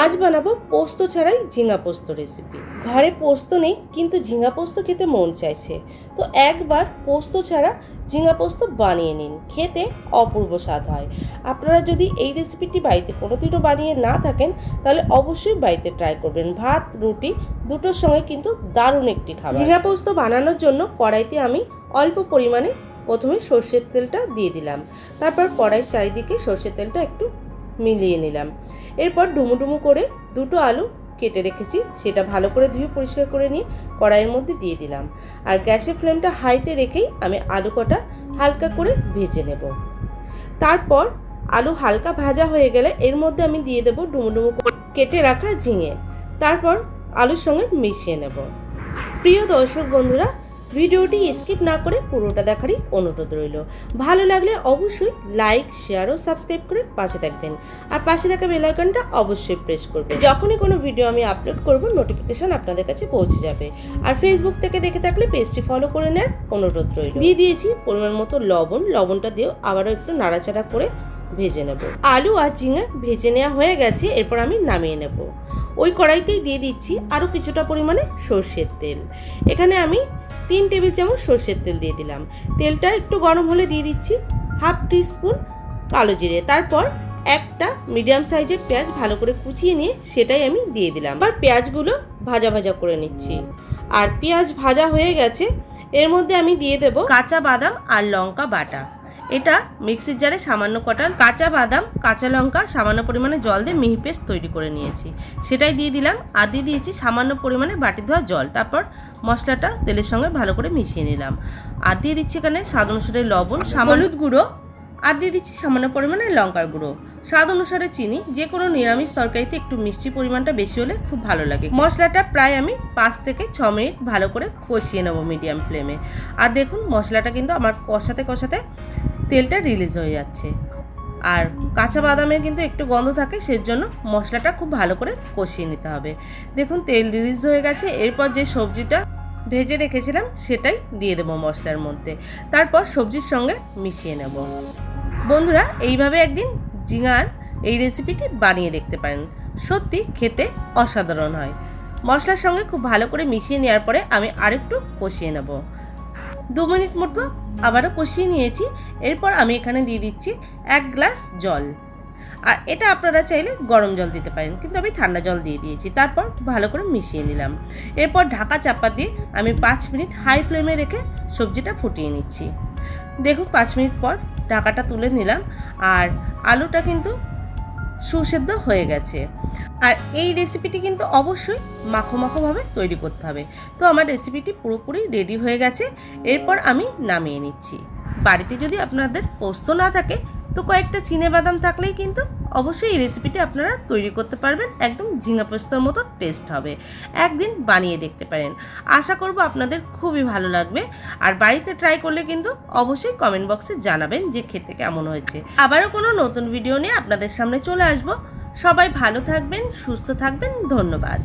আজ বানাবো পোস্ত ছাড়াই ঝিঙা পোস্ত রেসিপি। ঘরে পোস্ত নেই কিন্তু ঝিঙা পোস্ত খেতে মন চাইছে, তো একবার পোস্ত ছাড়া ঝিঙা পোস্ত বানিয়ে নিন, খেতে অপূর্ব স্বাদ হয়। আপনারা যদি এই রেসিপিটি বাড়িতে কোনোদিনও বানিয়ে না থাকেন তাহলে অবশ্যই বাড়িতে ট্রাই করবেন। ভাত রুটি দুটোর সঙ্গে কিন্তু দারুণ একটি খাবার। ঝিঙা পোস্ত বানানোর জন্য কড়াইতে আমি অল্প পরিমাণে প্রথমে সর্ষের তেলটা দিয়ে দিলাম, তারপর কড়াইয়ের চারিদিকে সর্ষের তেলটা একটু মিলিয়ে নিলাম। এরপর ডুমু ডুমু করে দুটো আলু কেটে রেখেছি সেটা ভালো করে ধুয়ে পরিষ্কার করে নিয়ে কড়াইয়ের মধ্যে দিয়ে দিলাম। আর গ্যাসের ফ্লেমটা হাইতে রেখেই আমি আলু কটা হালকা করে ভেজে নেব। তারপর আলু হালকা ভাজা হয়ে গেলে এর মধ্যে আমি দিয়ে দেবো ডুমু ডুমু করে কেটে রাখা ঝিঙে, তারপর আলুর সঙ্গে মিশিয়ে নেব। প্রিয় দর্শক বন্ধুরা, ভিডিওটি স্কিপ না করে পুরোটা দেখারই অনুরোধ রইল। ভালো লাগলে অবশ্যই লাইক শেয়ার ও সাবস্ক্রাইব করে পাশে থাকবেন, আর পাশে থাকা বেল আইকনটা অবশ্যই প্রেস করবেন। যখনই কোনো ভিডিও আমি আপলোড করব নোটিফিকেশন আপনাদের কাছে পৌঁছে যাবে। আর ফেসবুক থেকে দেখে থাকলে পেজটি ফলো করে নেওয়ার অনুরোধ রইল। দিয়ে দিয়েছি পরিমাণ মতো লবণ, লবণটা দিয়েও আবারও একটু নাড়াচাড়া করে ভেজে নেব। আলু আর ঝিঙে ভেজে নেওয়া হয়ে গেছে, এরপর আমি নামিয়ে নেব। ওই কড়াইতেই দিয়ে দিচ্ছি আরও কিছুটা পরিমাণে সর্ষের তেল। এখানে আমি 3 টেবিল চামচ সর্ষের তেল দিয়ে দিলাম। তেলটা একটু গরম হলে দিয়ে দিচ্ছি হাফ টিস্পুন কালো জিরে, তারপর একটা মিডিয়াম সাইজের পেঁয়াজ ভালো করে কুচিয়ে নিয়ে সেটাই আমি দিয়ে দিলাম। আর পেঁয়াজগুলো ভাজা ভাজা করে নিচ্ছি। আর পেঁয়াজ ভাজা হয়ে গেছে, এর মধ্যে আমি দিয়ে দেব কাঁচা বাদাম আর লঙ্কা বাটা। এটা মিক্সির জারে সামান্য কটা কাঁচা বাদাম, কাঁচা লঙ্কা সামান্য পরিমাণে জল দিয়ে মিহি পেস্ট তৈরি করে নিয়েছি, সেটাই দিয়ে দিলাম। আর দিয়ে দিয়েছি সামান্য পরিমাণে বাটি ধোয়া জল। তারপর মশলাটা তেলের সঙ্গে ভালো করে মিশিয়ে নিলাম। আর দিয়ে দিচ্ছি এখানে স্বাদ অনুসারে লবণ, হলুদ গুঁড়ো, আর দিয়ে দিচ্ছি সামান্য পরিমাণে লঙ্কার গুঁড়ো, স্বাদ অনুসারে চিনি। যে কোনো নিরামিষ তরকারিতে একটু মিষ্টি পরিমাণটা বেশি হলে খুব ভালো লাগে। মশলাটা প্রায় আমি 5 থেকে 6 মিনিট ভালো করে কষিয়ে নেবো মিডিয়াম ফ্লেমে। আর দেখুন মশলাটা কিন্তু আমার কষাতে কষাতে তেলটা রিলিজ হয়ে যাচ্ছে। আর কাঁচা বাদামের কিন্তু একটু গন্ধ থাকে, সেজন্য মশলাটা খুব ভালো করে কষিয়ে নিতে হবে। দেখুন তেল রিলিজ হয়ে গেছে। এরপর যে সবজিটা ভেজে রেখেছিলাম সেটাই দিয়ে দেবো মশলার মধ্যে, তারপর সবজির সঙ্গে মিশিয়ে নেব। বন্ধুরা, এইভাবে একদিন ঝিঙার এই রেসিপিটি বানিয়ে দেখতে পারেন, সত্যি খেতে অসাধারণ হয়। মশলার সঙ্গে খুব ভালো করে মিশিয়ে নেওয়ার পরে আমি আরেকটু কষিয়ে নেব। 2 মিনিট মতো আবারও কষিয়ে নিয়েছি। এরপর আমি এখানে দিয়ে দিচ্ছি 1 গ্লাস জল। আর এটা আপনারা চাইলে গরম জল দিতে পারেন, কিন্তু আমি ঠান্ডা জল দিয়ে দিয়েছি। তারপর ভালো করে মিশিয়ে নিলাম। এরপর ঢাকা চাপা দিয়ে আমি 5 মিনিট হাই ফ্লেমে রেখে সবজিটা ফুটিয়ে নিচ্ছি। দেখুন 5 মিনিট পর ঢাকাটা তুলে নিলাম, আর আলুটা কিন্তু সুসেদ্ধ হয়ে গেছে। আর এই রেসিপিটি কিন্তু অবশ্যই মাখো মাখোভাবে তৈরি করতে হবে। তো আমার রেসিপিটি পুরোপুরি রেডি হয়ে গেছে। এরপর আমি নামিয়ে নিচ্ছি। বাড়িতে যদি আপনাদের পোস্ত না থাকে তো কয়েকটা চিনেবাদাম থাকলেই কিন্তু অবশ্যই এই রেসিপিটি আপনারা তৈরি করতে পারবেন। একদম ঝিঙা পোস্তর মতো টেস্ট হবে। একদিন বানিয়ে দেখতে পারেন, আশা করব আপনাদের খুবই ভালো লাগবে। আর বাড়িতে ট্রাই করলে কিন্তু অবশ্যই কমেন্ট বক্সে জানাবেন যে খেতে কেমন হয়েছে। আবারও কোনো নতুন ভিডিও নিয়ে আপনাদের সামনে চলে আসব। সবাই ভালো থাকবেন, সুস্থ থাকবেন। ধন্যবাদ।